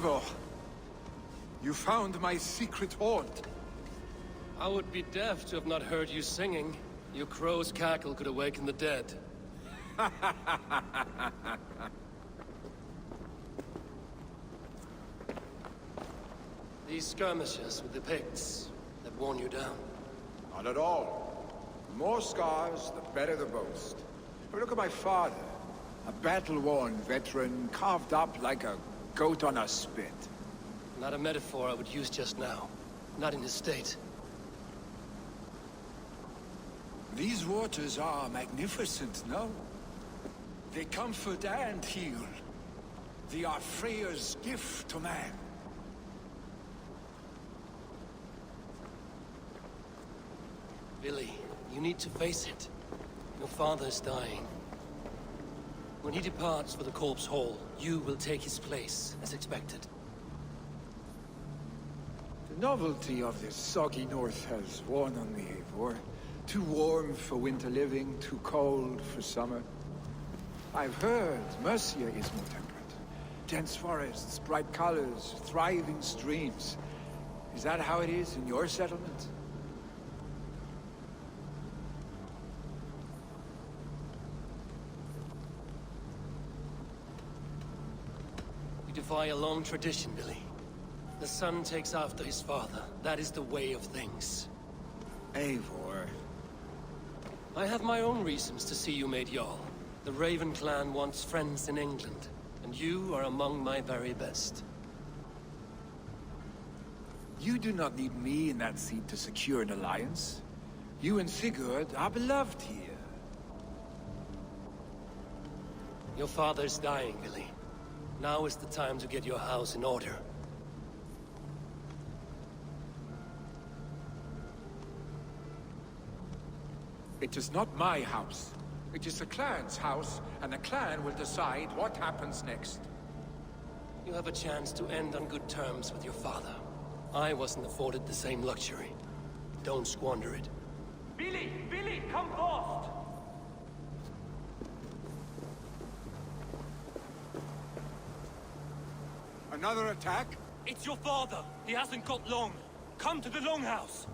Eivor, you found my secret haunt. I would be deaf to have not heard you singing. Your crow's cackle could awaken the dead. These skirmishes with the Picts that worn you down. Not at all. The more scars, the better the boast. But look at my father. A battle-worn veteran, carved up like a goat on a spit. Not a metaphor I would use just now. Not in his state. These waters are magnificent, no? They comfort and heal. They are Freya's gift to man. Billy, you need to face it. Your father's dying. When he departs for the Corpse Hall, you will take his place, as expected. The novelty of this soggy north has worn on me, Eivor. Too warm for winter living, too cold for summer. I've heard Mercia is more temperate. Dense forests, bright colors, thriving streams. Is that how it is in your settlement? You defy a long tradition, Billy. The son takes after his father. That is the way of things. Eivor. I have my own reasons to see you made Jarl. The Raven clan wants friends in England, and you are among my very best. You do not need me in that seat to secure an alliance. You and Sigurd are beloved here. Your father's dying, Billy. Now is the time to get your house in order. It is not my house. It is the clan's house, and the clan will decide what happens next. You have a chance to end on good terms with your father. I wasn't afforded the same luxury. Don't squander it. Billy! Billy, come forth! Another attack? It's your father! He hasn't got long! Come to the Longhouse!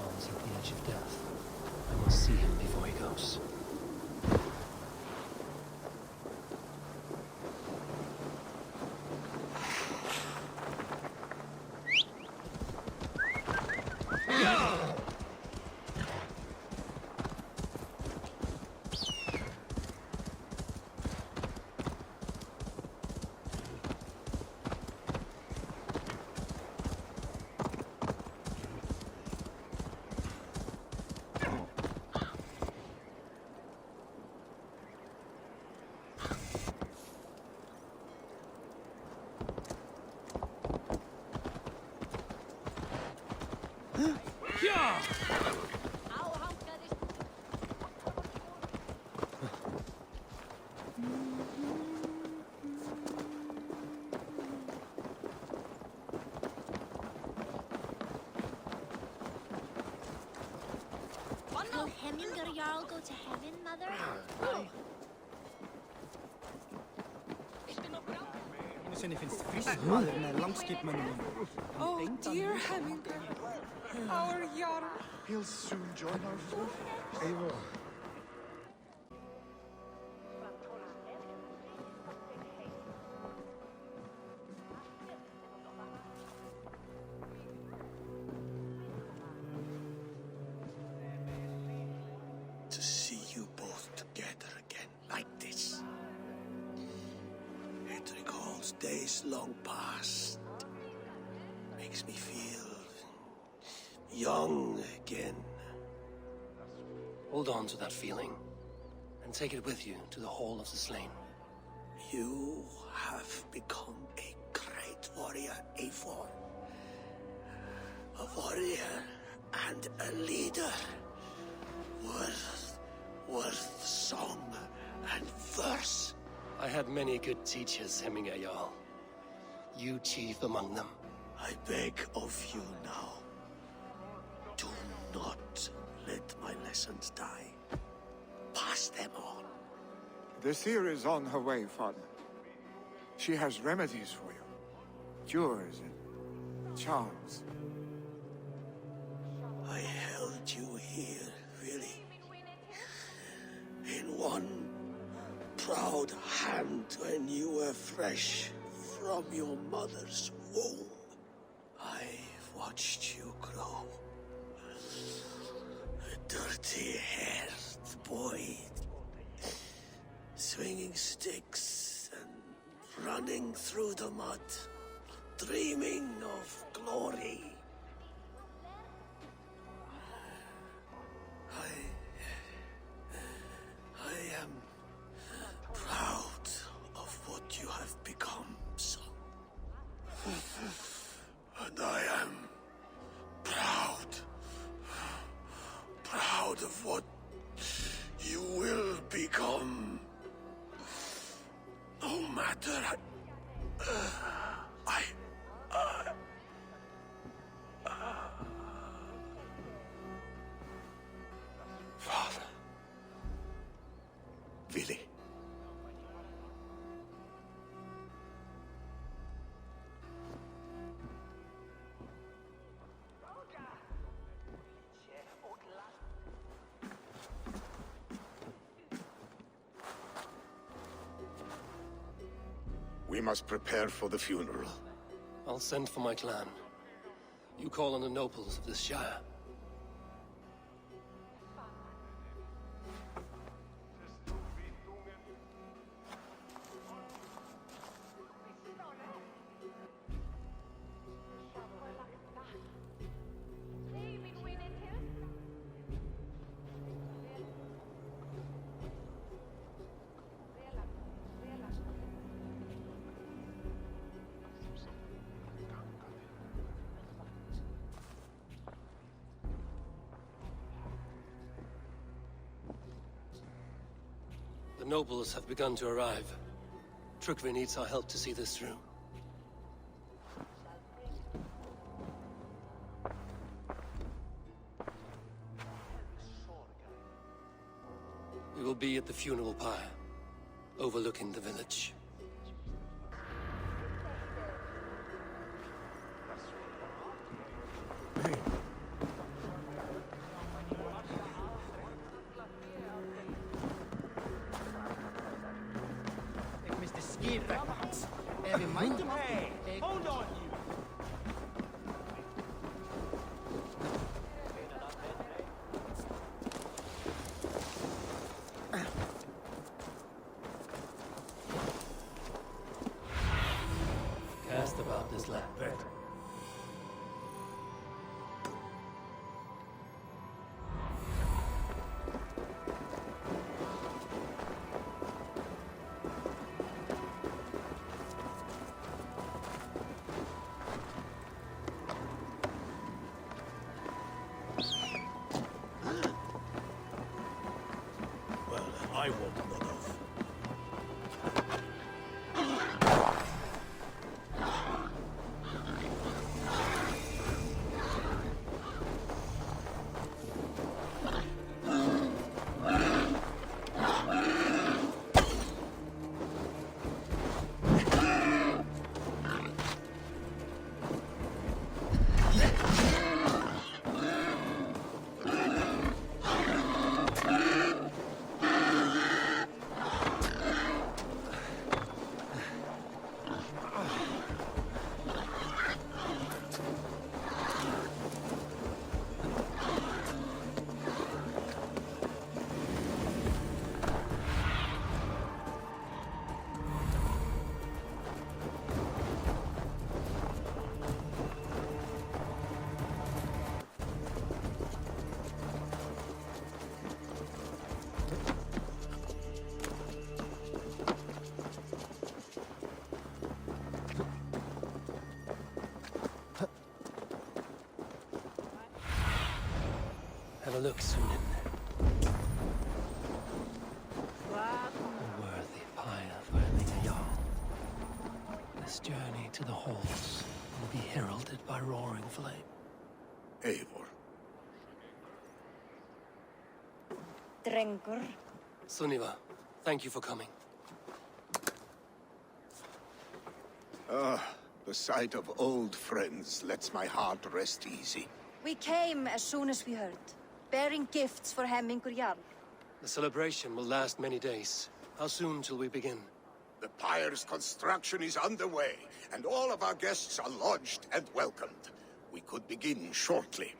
Arms at the edge of death. I must see him before he goes. Will Hemminger Jarl go to heaven, Mother? Oh, dear Hemminger, our Jarl. He'll soon join our force. Eivor. To see you both together again like this. It recalls days long past. Makes me feel young again. Hold on to that feeling, and take it with you to the Hall of the Slain. You have become a great warrior, Eivor. A warrior and a leader. Worth song and verse. I had many good teachers, Hemminger Jarl. You chief among them. I beg of you now. Do not let my lessons die. Pass them on. The seer is on her way, Father. She has remedies for you. Cures and charms. I held you here, really. In one proud hand when you were fresh from your mother's womb. I've watched you grow. A dirty-haired boy, swinging sticks and running through the mud, dreaming of glory. I am proud of what you have become, son. And I am proud of what you will become. No matter Father. Willy. We must prepare for the funeral. I'll send for my clan. You call on the nobles of this shire. The nobles have begun to arrive. Trukri needs our help to see this through. We will be at the funeral pyre, overlooking the village. Hey, hold on, you! Cast about this land. Well, I won't run off. Have a look, Sunin. A worthy pyre for a Jarl. This journey to the halls will be heralded by roaring flame. Eivor. Drengur. Sunniva, thank you for coming. The sight of old friends lets my heart rest easy. We came as soon as we heard, bearing gifts for Hemmingur Jarl. The celebration will last many days. How soon till we begin? The pyre's construction is underway, and all of our guests are lodged and welcomed. We could begin shortly.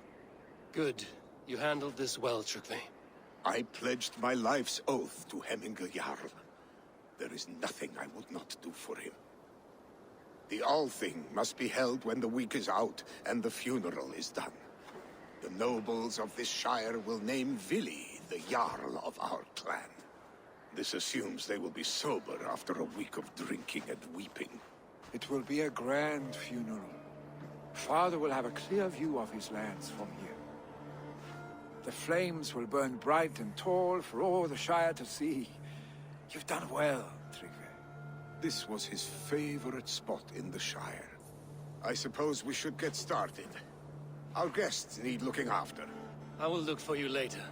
Good. You handled this well, Trygve. I pledged my life's oath to Hemmingur Jarl. There is nothing I would not do for him. The Althing must be held when the week is out and the funeral is done. The nobles of this shire will name Vili the Jarl of our clan. This assumes they will be sober after a week of drinking and weeping. It will be a grand funeral. Father will have a clear view of his lands from here. The flames will burn bright and tall for all the Shire to see. You've done well, Trygve. This was his favorite spot in the Shire. I suppose we should get started. Our guests need looking after. I will look for you later,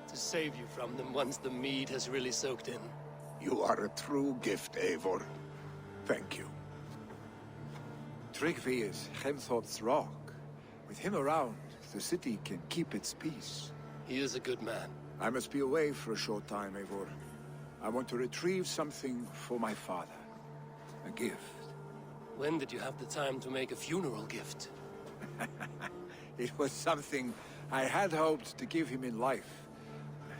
to save you from them once the mead has really soaked in. You are a true gift, Eivor. Thank you. Trygve is Hemthorpe's rock. With him around, the city can keep its peace. He is a good man. I must be away for a short time, Eivor. I want to retrieve something for my father. A gift. When did you have the time to make a funeral gift? It was something I had hoped to give him in life.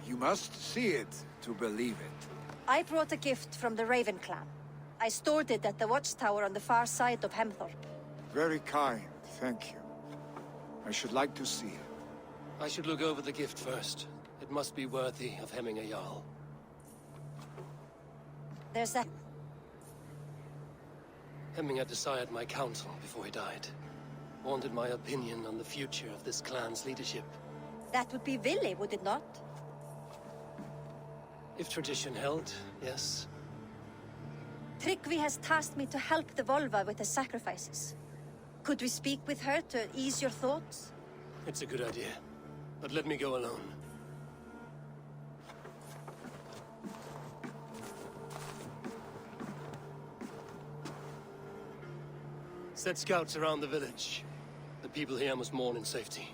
You must see it to believe it. I brought a gift from the Raven clan. I stored it at the watchtower on the far side of Hemthorpe. Very kind, thank you. I should like to see it. I should look over the gift first. It must be worthy of Hemmingur Jarl. There's that. Hemmingur desired my counsel before he died. Wanted my opinion on the future of this clan's leadership. That would be Vili, would it not? If tradition held, yes. Trygve has tasked me to help the Volva with the sacrifices. Could we speak with her to ease your thoughts? It's a good idea. But let me go alone. Set scouts around the village. The people here must mourn in safety.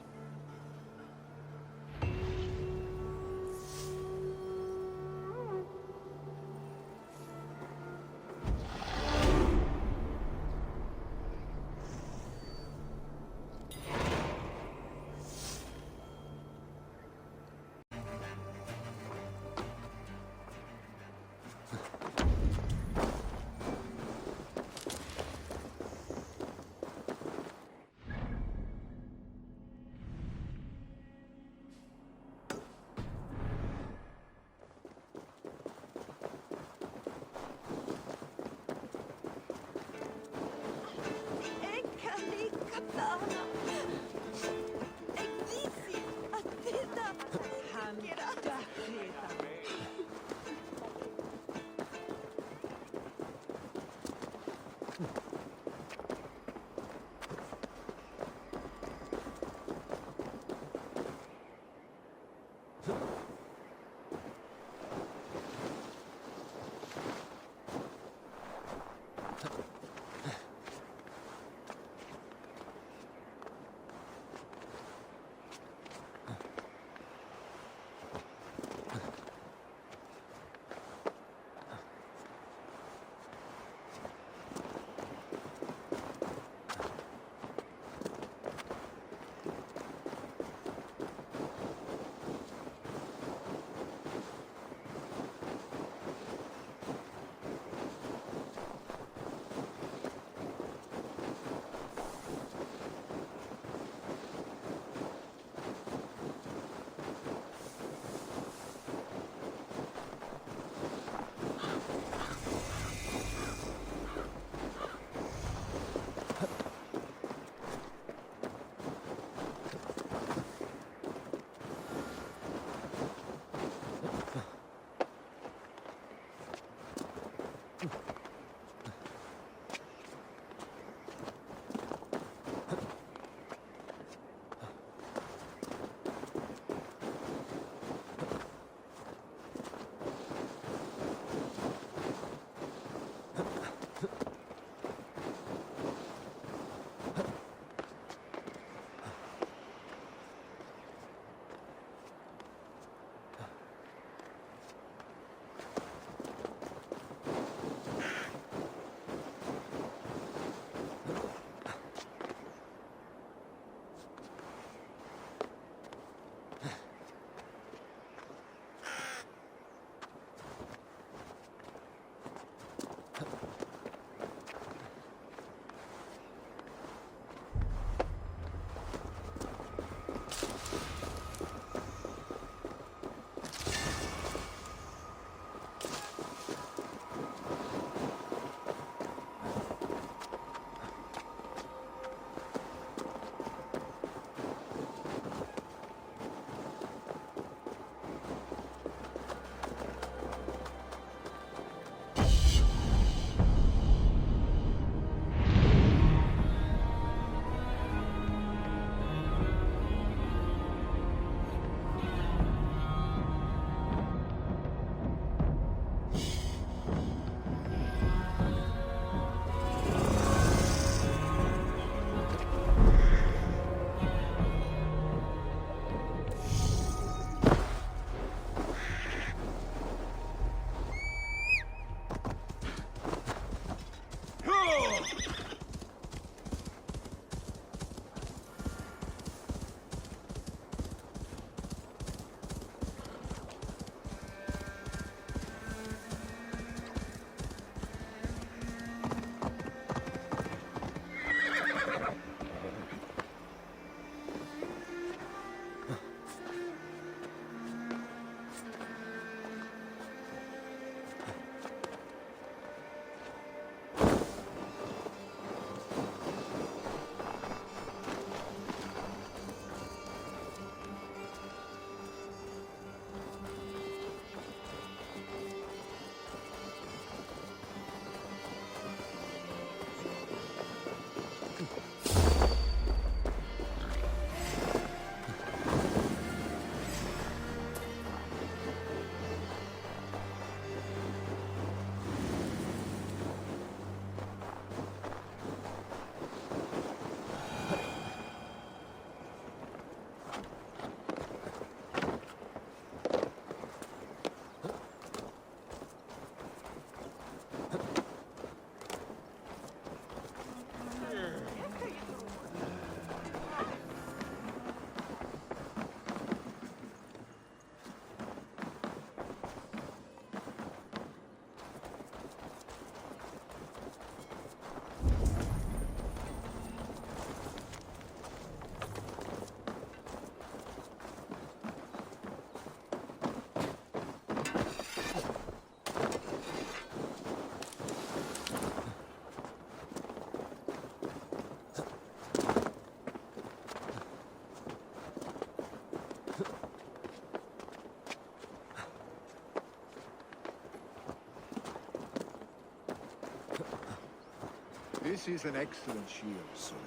This is an excellent shield, Sullivan.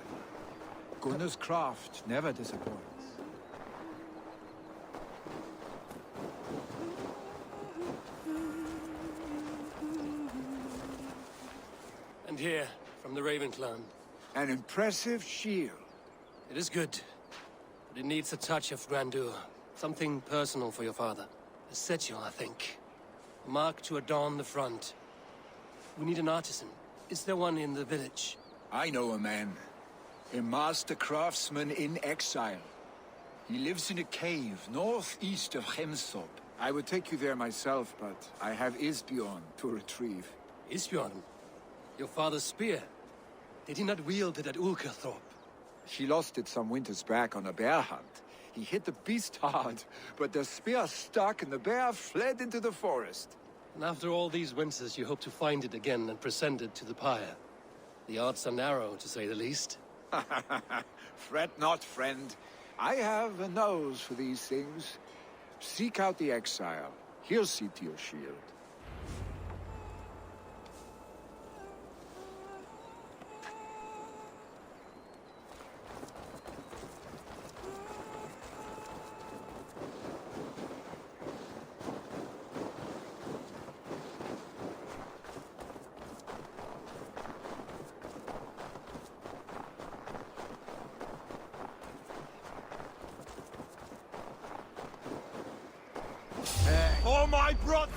Gunnar's craft never disappoints. And here, from the Raven clan. An impressive shield. It is good, but it needs a touch of grandeur. Something personal for your father. A setchel, I think. A mark to adorn the front. We need an artisan. Is there one in the village? I know a man. A master craftsman in exile. He lives in a cave northeast of Hemsop. I would take you there myself, but I have Isbjorn to retrieve. Isbjorn? Your father's spear? Did he not wield it at Ulkerthorpe? She lost it some winters back on a bear hunt. He hit the beast hard, but the spear stuck and the bear fled into the forest. And after all these winters, you hope to find it again and present it to the pyre. The odds are narrow, to say the least. Fret not, friend. I have a nose for these things. Seek out the exile. He'll see to your shield. Oh, my brother!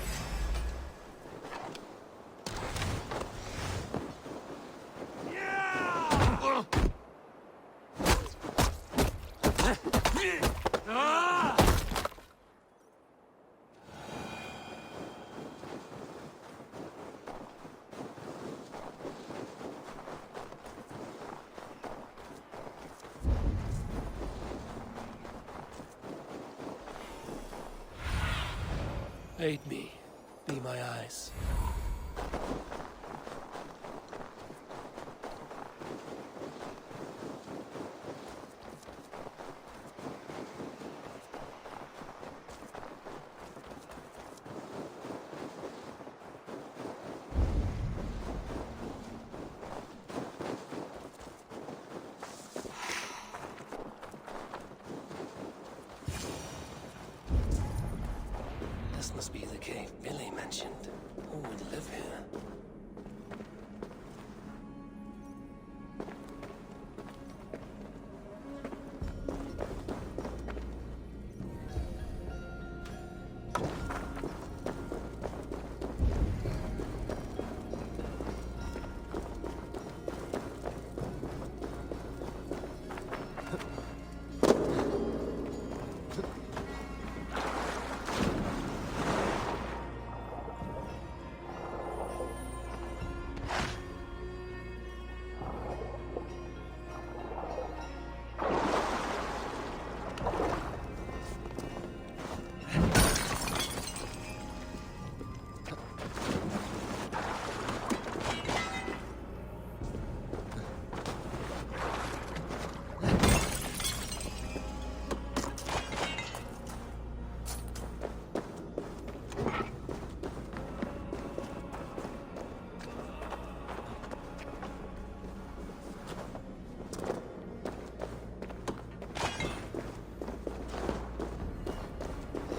Aid me. Be my eyes. This must be the cave Billy mentioned. Who would live here?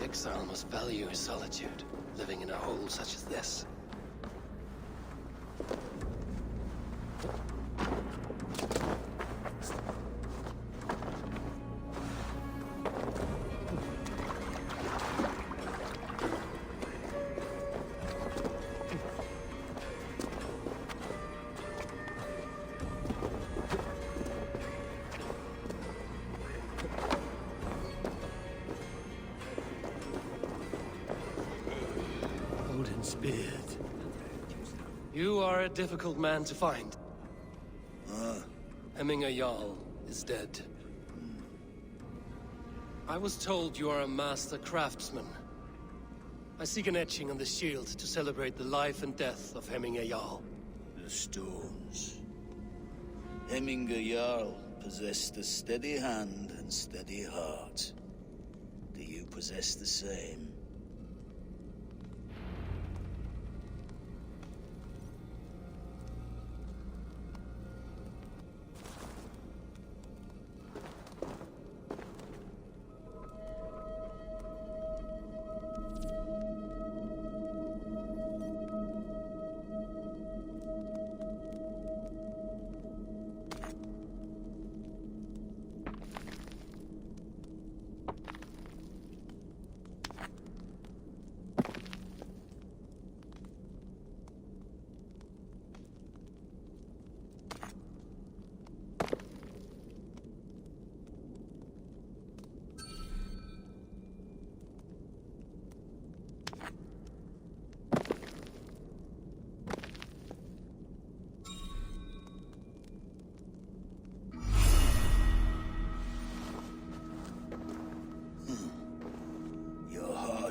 Exile must value his solitude, living in a hole such as this. Beard. You are a difficult man to find. Hemminger Jarl is dead. I was told you are a master craftsman. I seek an etching on the shield to celebrate the life and death of Hemminger Jarl. The stones. Hemminger Jarl possessed a steady hand and steady heart. Do you possess the same?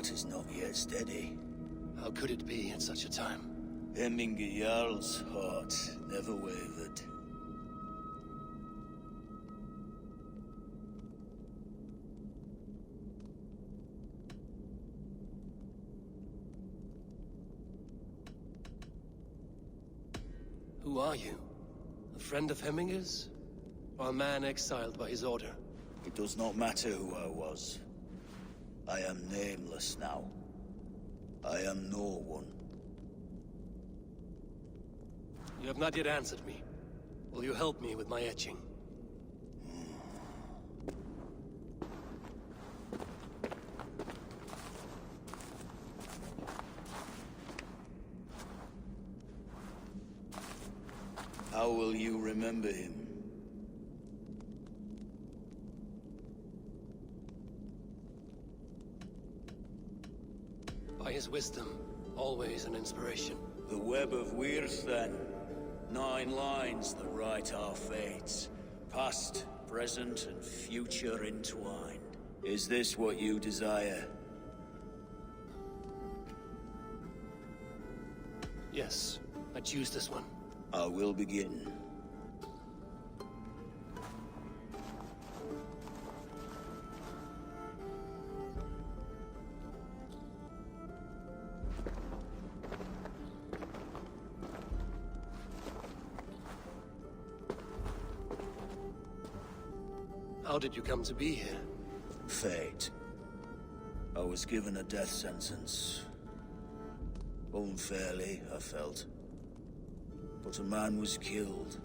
heart is not yet steady. How could it be at such a time? Hemminger Jarl's heart never wavered. Who are you? A friend of Hemminger's? Or a man exiled by his order? It does not matter who I was. I am nameless now. I am no one. You have not yet answered me. Will you help me with my etching? How will you remember him? By his wisdom, always an inspiration. The web of Wirth, then. 9 lines that write our fates. Past, present, and future entwined. Is this what you desire? Yes, I choose this one. I will begin. How did you come to be here? Fate. I was given a death sentence. Unfairly, I felt. But a man was killed.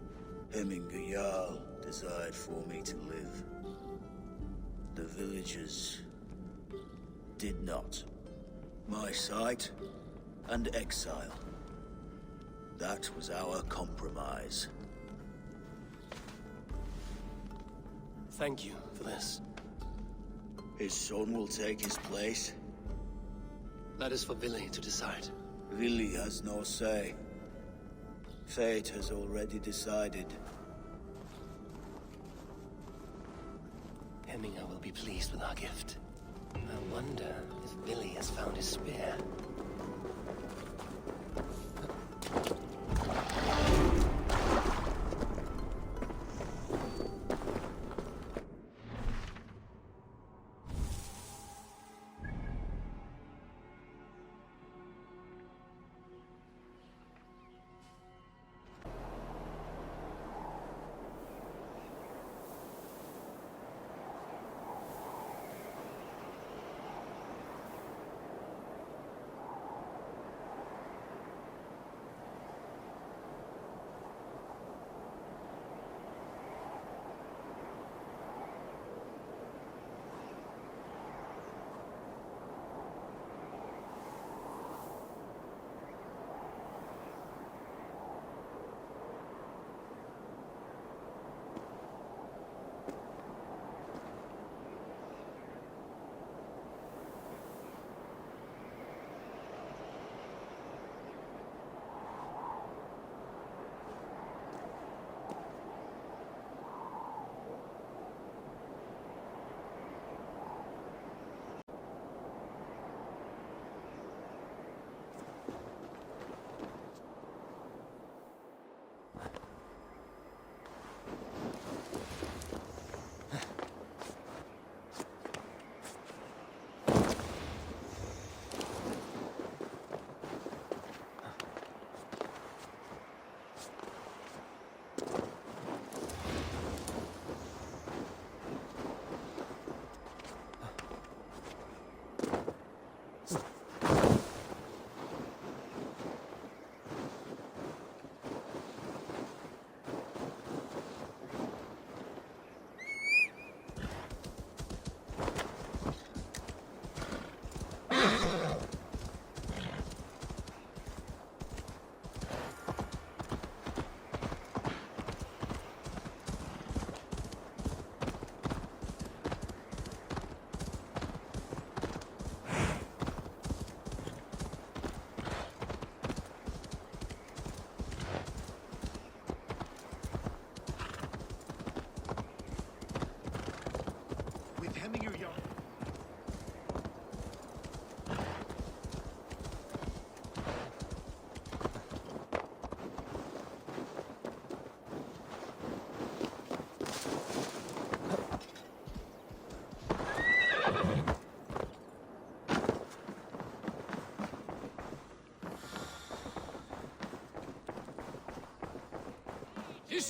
Hemminger Jarl desired for me to live. The villagers did not. My sight and exile. That was our compromise. Thank you for this. His son will take his place. That is for Billy to decide. Vili has no say. Fate has already decided. Hemminger will be pleased with our gift. I wonder if Billy has found his spear.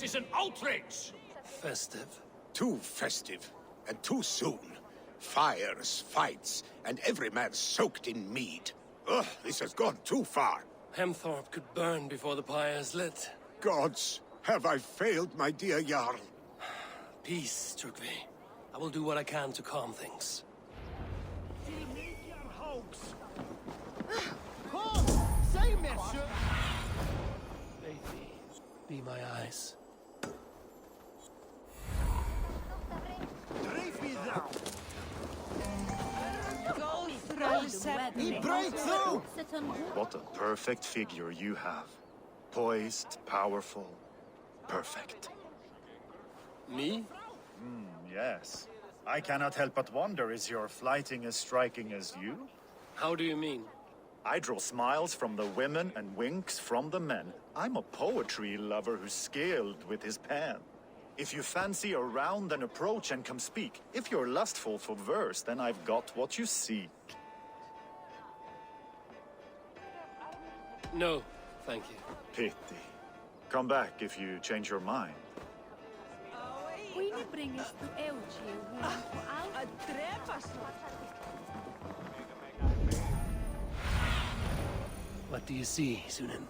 This is an outrage! Festive. Too festive, and too soon. Fires, fights, and every man soaked in mead. Ugh, this has gone too far. Hemthorpe could burn before the pyre is lit. Gods, have I failed my dear Jarl? Peace, Trugvi. I will do what I can to calm things. Baby, be my eyes. What a perfect figure you have. Poised, powerful, perfect. Me? Yes. I cannot help but wonder, is your flighting as striking as you? How do you mean? I draw smiles from the women and winks from the men. I'm a poetry lover who's skilled with his pen. If you fancy a round, then approach and come speak. If you're lustful for verse, then I've got what you seek. No, thank you. Pity. Come back if you change your mind. What do you see, Sunan?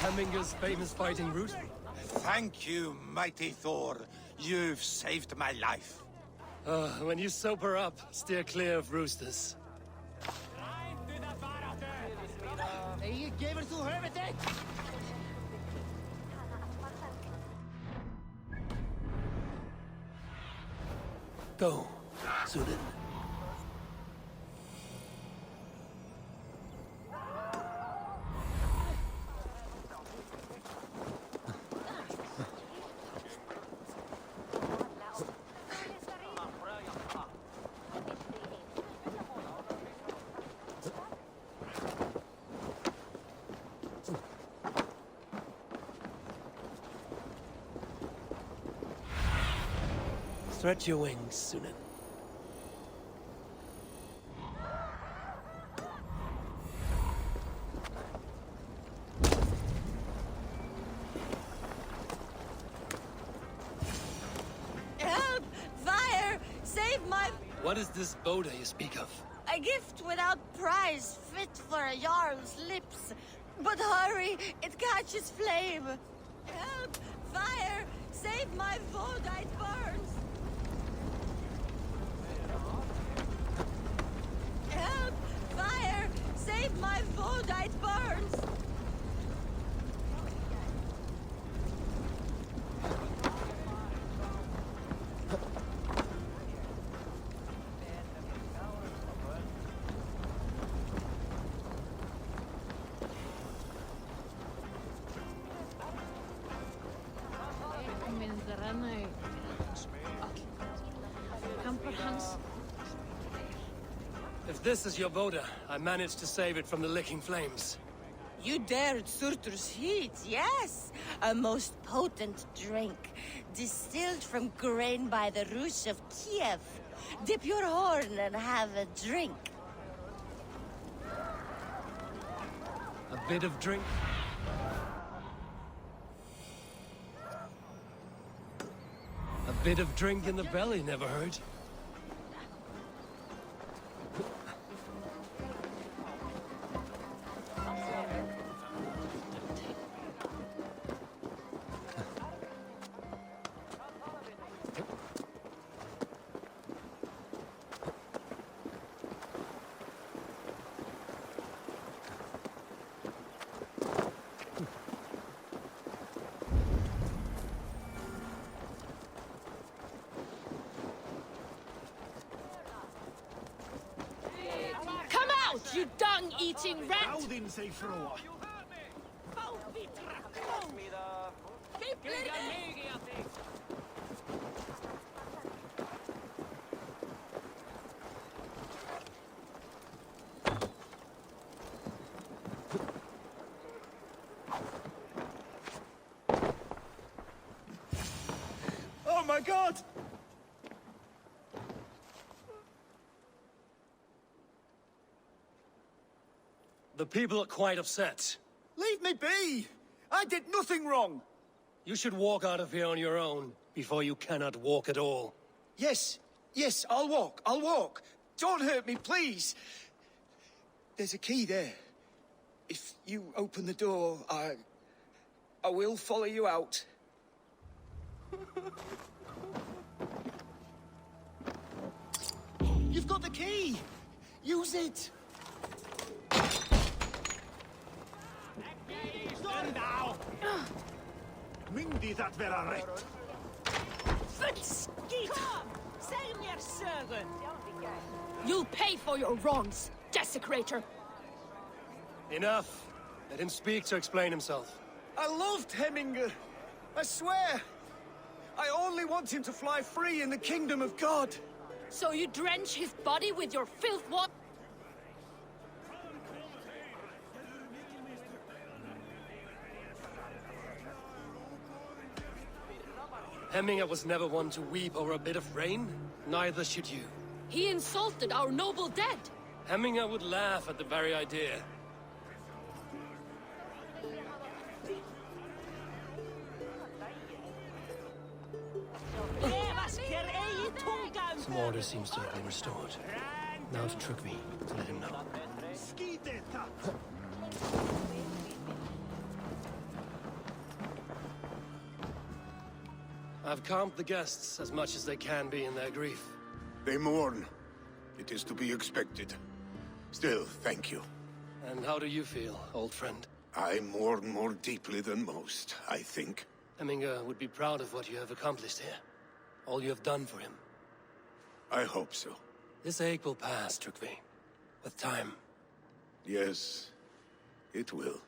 Hemminger's famous fighting route? Thank you, mighty Thor. You've saved my life. When you sober up, steer clear of roosters. Go, Sunan. Stretch your wings, Sunan. Help! Fire! Save my... What is this Boda you speak of? A gift without price, fit for a Jarl's lips. But hurry, it catches flame. Help! Fire! Save my Vodite burns! Help! Fire! Save my Vodite burns! If this is your Boda, I managed to save it from the licking flames. You dared Surtur's heat, yes! A most potent drink, distilled from grain by the Rus of Kiev. Dip your horn and have a drink. A bit of drink. A bit of drink in the belly never hurt. You dung-eating rat! Oh my god! The people are quite upset. Leave me be! I did nothing wrong! You should walk out of here on your own before you cannot walk at all. Yes, yes, I'll walk. Don't hurt me, please. There's a key there. If you open the door, I will follow you out. You've got the key! Use it! Myndi that vera rätt? You'll pay for your wrongs, desecrator. Enough. Let him speak to explain himself. I loved Hemminger. I swear. I only want him to fly free in the kingdom of God. So you drench his body with your filth water? Hemminger was never one to weep over a bit of rain. Neither should you. He insulted our noble dead. Hemminger would laugh at the very idea. Some order seems to have been restored. Now to trick me, to let him know. I've calmed the guests as much as they can be in their grief. They mourn. It is to be expected. Still, thank you. And how do you feel, old friend? I mourn more deeply than most, I think. Hemminger would be proud of what you have accomplished here. All you have done for him. I hope so. This ache will pass, Trygve. With time. Yes, it will.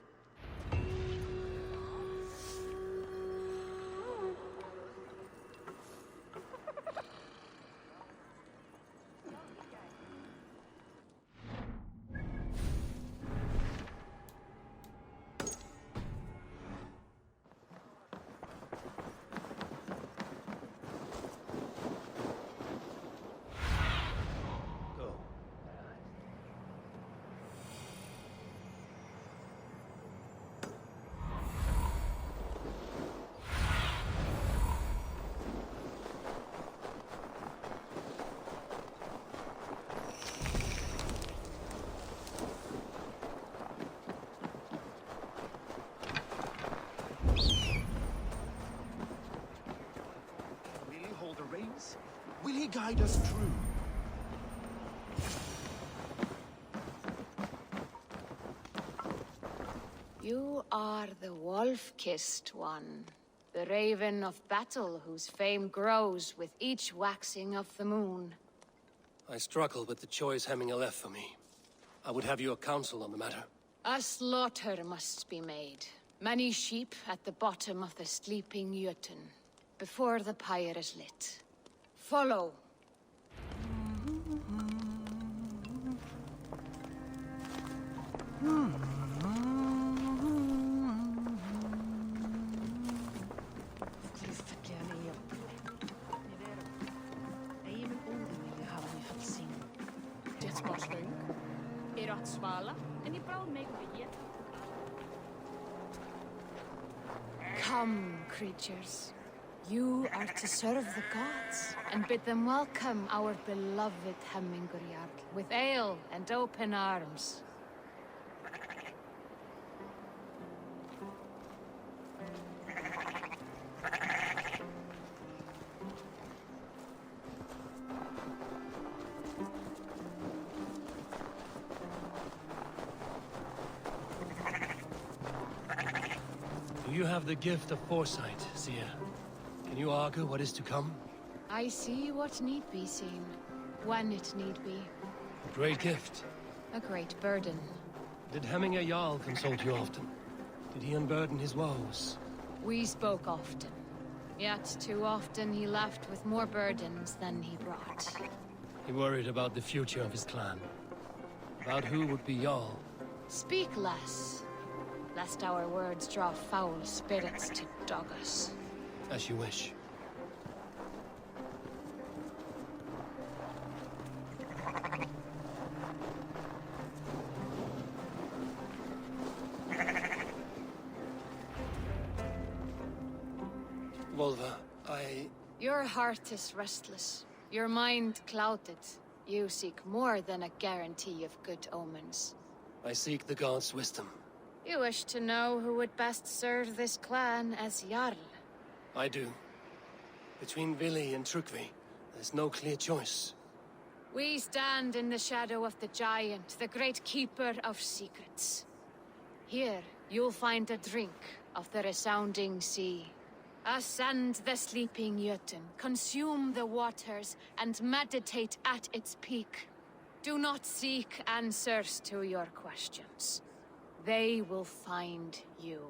Will he guide us through? You are the wolf-kissed one, the raven of battle whose fame grows with each waxing of the moon. I struggle with the choice Hemminger left for me. I would have your counsel on the matter. A slaughter must be made. Many sheep at the bottom of the sleeping Jötun, before the pyre is lit. Follow. Come, creatures. You are to serve the gods, and bid them welcome our beloved Hemmingerjarl with ale and open arms. You have the gift of foresight, Seer. Can you argue what is to come? I see what need be seen, when it need be. A great gift. A great burden. Did Hemminger Jarl consult you often? Did he unburden his woes? We spoke often. Yet too often he left with more burdens than he brought. He worried about the future of his clan. About who would be Jarl. Speak less, lest our words draw foul spirits to dog us. As you wish. Volva, Your heart is restless. Your mind clouded. You seek more than a guarantee of good omens. I seek the gods' wisdom. You wish to know who would best serve this clan as Jarl. I do. Between Vili and Trukvi, there's no clear choice. We stand in the shadow of the giant, the great keeper of secrets. Here, you'll find a drink of the resounding sea. Ascend the sleeping Jötun, consume the waters, and meditate at its peak. Do not seek answers to your questions. They will find you.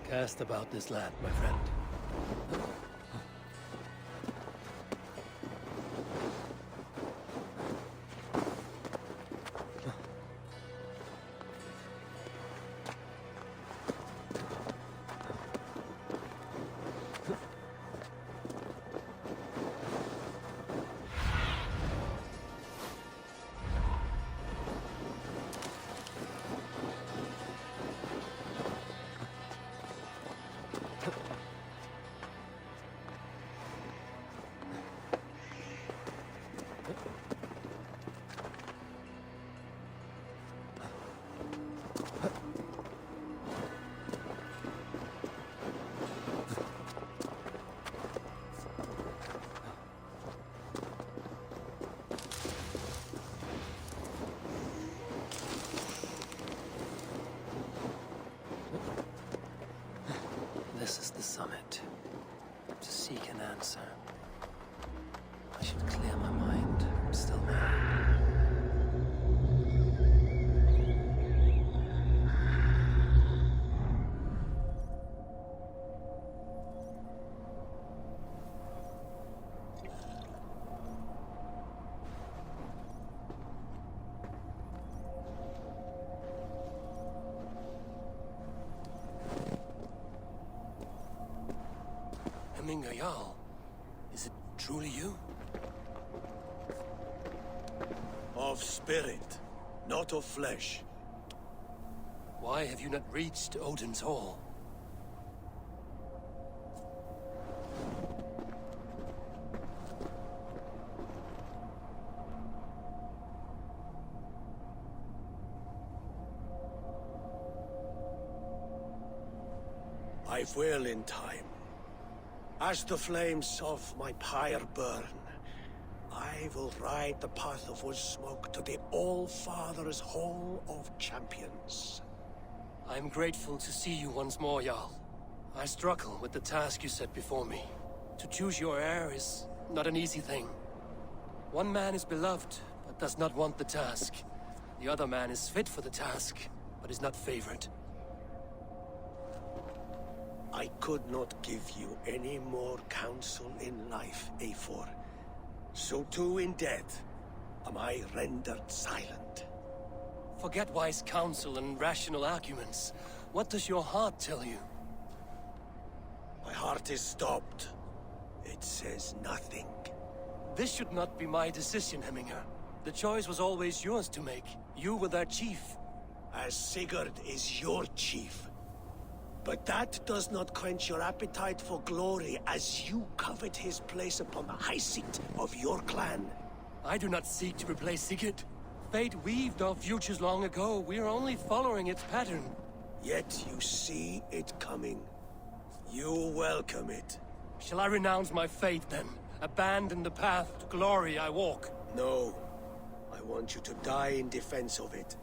Cast about this land, my friend. This is the summit. To seek an answer. I should clear my mind. I'm still mad. Jarl, is it truly you? Of spirit, not of flesh. Why have you not reached Odin's Hall? I will in time. As the flames of my pyre burn, I will ride the path of wood smoke to the All-Father's Hall of Champions. I'm grateful to see you once more, Jarl. I struggle with the task you set before me. To choose your heir is not an easy thing. One man is beloved, but does not want the task. The other man is fit for the task, but is not favored. I could not give you any more counsel in life, Eivor. So too in death am I rendered silent. Forget wise counsel and rational arguments. What does your heart tell you? My heart is stopped. It says nothing. This should not be my decision, Hemminger. The choice was always yours to make. You were their chief. As Sigurd is your chief. But that does not quench your appetite for glory as you covet his place upon the high seat of your clan. I do not seek to replace Sigurd. Fate weaved our futures long ago. We are only following its pattern. Yet you see it coming. You welcome it. Shall I renounce my fate, then? Abandon the path to glory I walk? No. I want you to die in defense of it.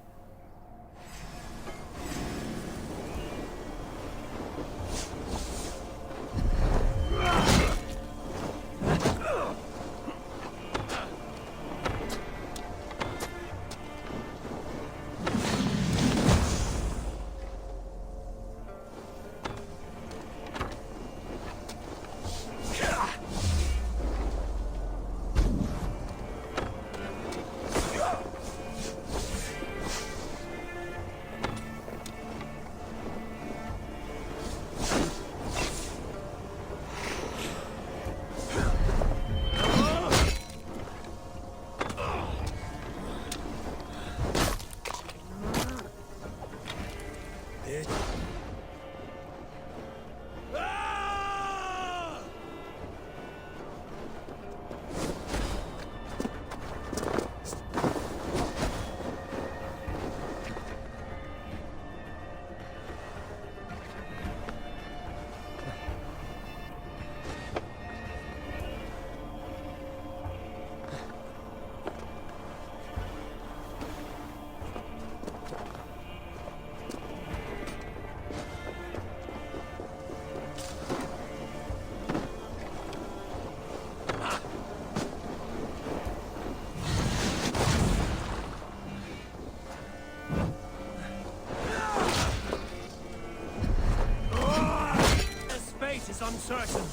Uncertain.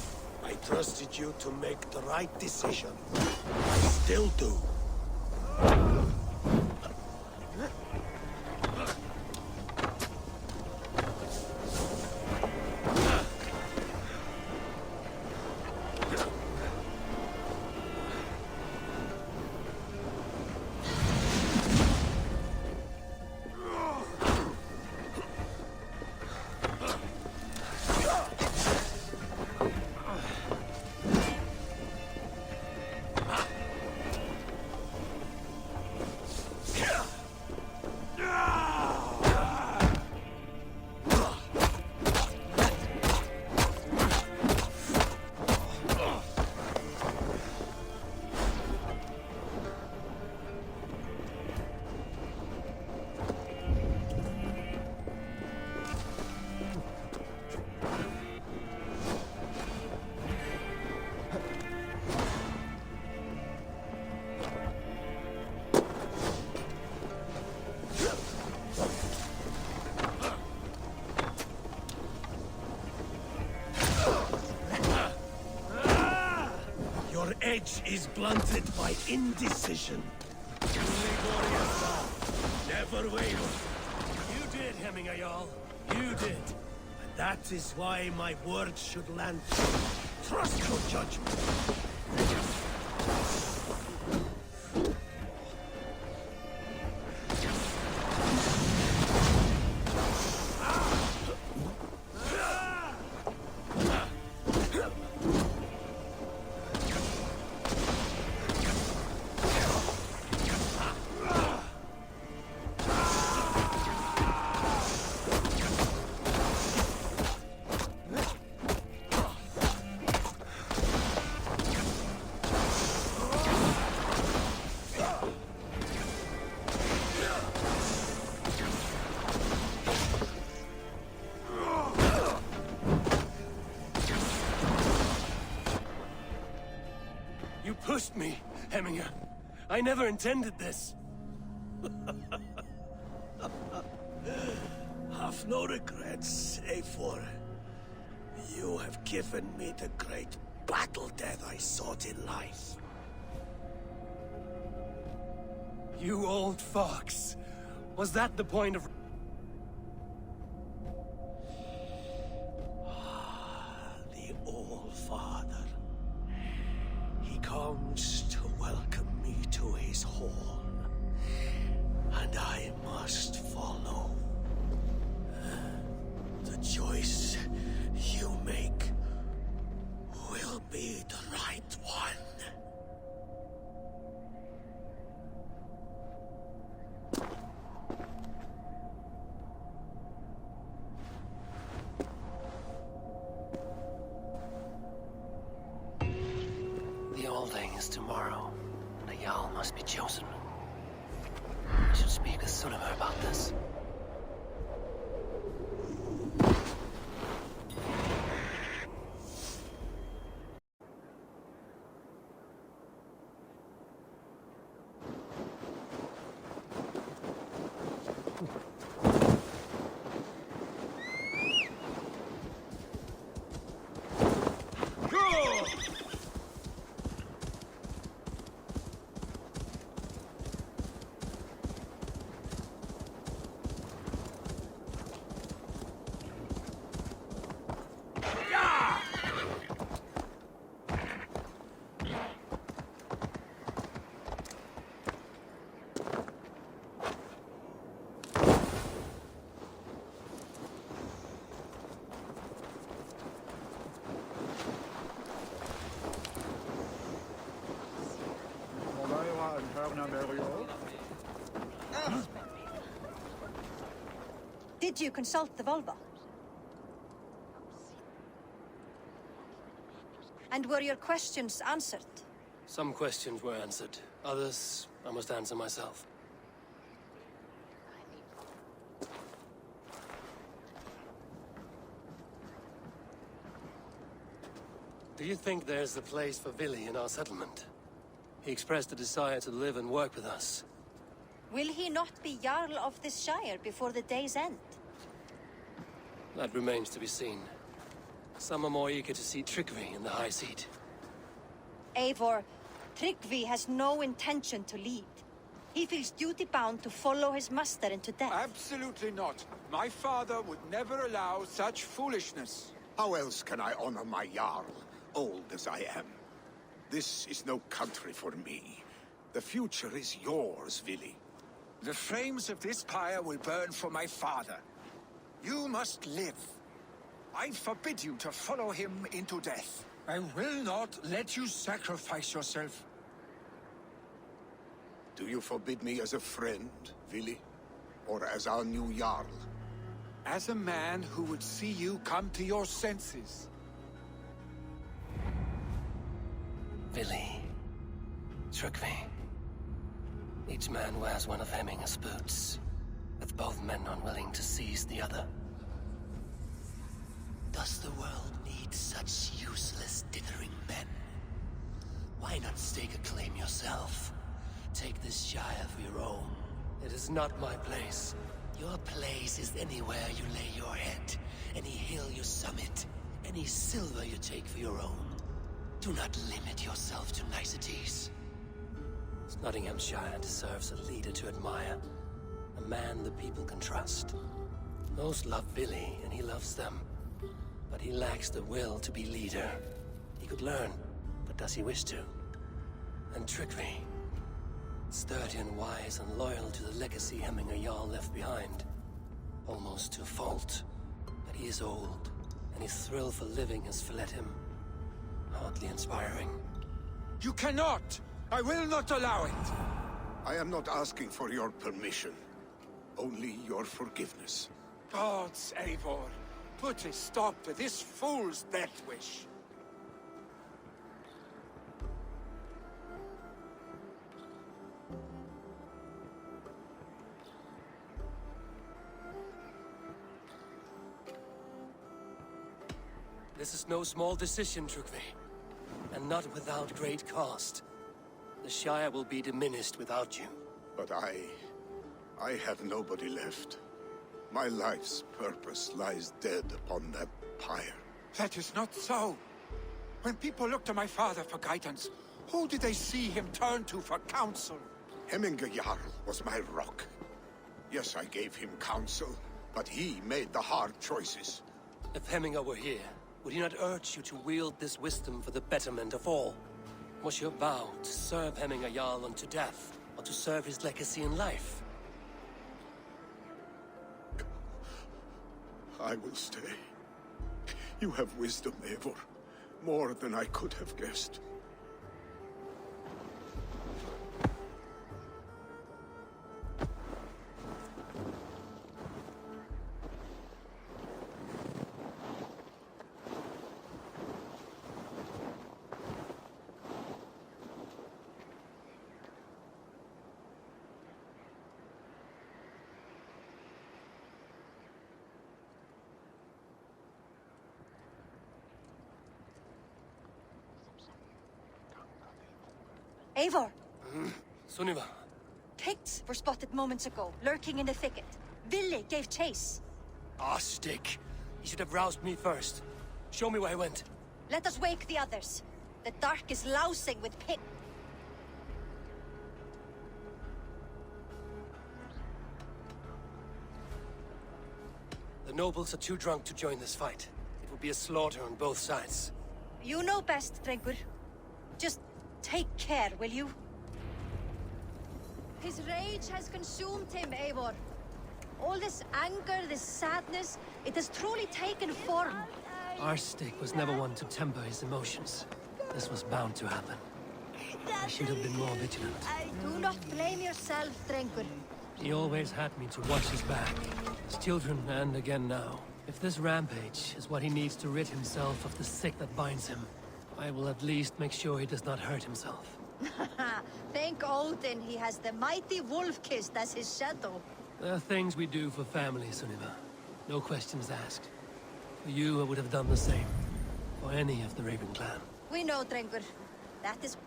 I trusted you to make the right decision. I still do. Your edge is blunted by indecision. Only warriors now. Never waver. You did, Hemming Jarl. You did. And that is why my words should land. Trust your judgment. You pushed me, Hemminger. I never intended this. Have no regrets, Eivor. You have given me the great battle death I sought in life. You old fox. Was that the point of... The All-Father. He comes to welcome me to his hall. And I must follow. The choice you make will be the right one. is tomorrow, and a Jarl must be chosen. I should speak with Sulimer about this. Did you consult the Volva? And were your questions answered? Some questions were answered. Others, I must answer myself. Do you think there's a place for Vili in our settlement? He expressed a desire to live and work with us. Will he not be Jarl of this Shire before the day's end? That remains to be seen. Some are more eager to see Tryggvi in the high seat. Eivor, Tryggvi has no intention to lead. He feels duty-bound to follow his master into death. Absolutely not. My father would never allow such foolishness. How else can I honor my Jarl, old as I am? This is no country for me. The future is yours, Vili. The flames of this pyre will burn for my father. You must live. I forbid you to follow him into death. I will not let you sacrifice yourself. Do you forbid me as a friend, Vili? Or as our new Jarl? As a man who would see you come to your senses. Vili. Tryggvi. Each man wears one of Hemminger's boots, with both men unwilling to seize the other. Does the world need such useless, dithering men? Why not stake a claim yourself? Take this Shire for your own. It is not my place. Your place is anywhere you lay your head, any hill you summit, any silver you take for your own. Do not limit yourself to niceties. Nottinghamshire deserves a leader to admire. A man the people can trust. Most love Vili, and he loves them. But he lacks the will to be leader. He could learn, but does he wish to? And Tryggvi. Sturdy and wise and loyal to the legacy Hemminger Jarl left behind. Almost to a fault. But he is old, and his thrill for living has fled him. Hardly inspiring. You cannot! I will not allow it! I am not asking for your permission. Only your forgiveness. Gods, Eivor, put a stop to this fool's death wish. This is no small decision, Tryggvi. And not without great cost. The Shire will be diminished without you. But I have nobody left. My life's purpose lies dead upon that pyre. That is not so. When people look to my father for guidance, who did they see him turn to for counsel? Hemminger Jarl was my rock. Yes, I gave him counsel, but he made the hard choices. If Hemminger were here, would he not urge you to wield this wisdom for the betterment of all? Was your vow to serve Hemminger Jarl unto death, or to serve his legacy in life? I will stay. You have wisdom, Eivor. More than I could have guessed. Eivor! Sunniva. Picts were spotted moments ago, lurking in the thicket. Ville gave chase. Ah, stick. He should have roused me first. Show me where he went. Let us wake the others. The dark is lousing with pick. The nobles are too drunk to join this fight. It would be a slaughter on both sides. You know best, Drengur. Just take care, will you? His rage has consumed him, Eivor. All this anger, this sadness, it has truly taken form. Our stick was never one to temper his emotions. This was bound to happen. I should have been more vigilant. Do not blame yourself, Drengur. He always had me to watch his back. His children, and again now. If this rampage is what he needs to rid himself of the sick that binds him, I will at least make sure he does not hurt himself. Thank Odin he has the mighty Wolf-Kissed as his shadow. There are things we do for family, Sunniva. No questions asked. For you, I would have done the same. For any of the Raven clan. We know, Drengur. That is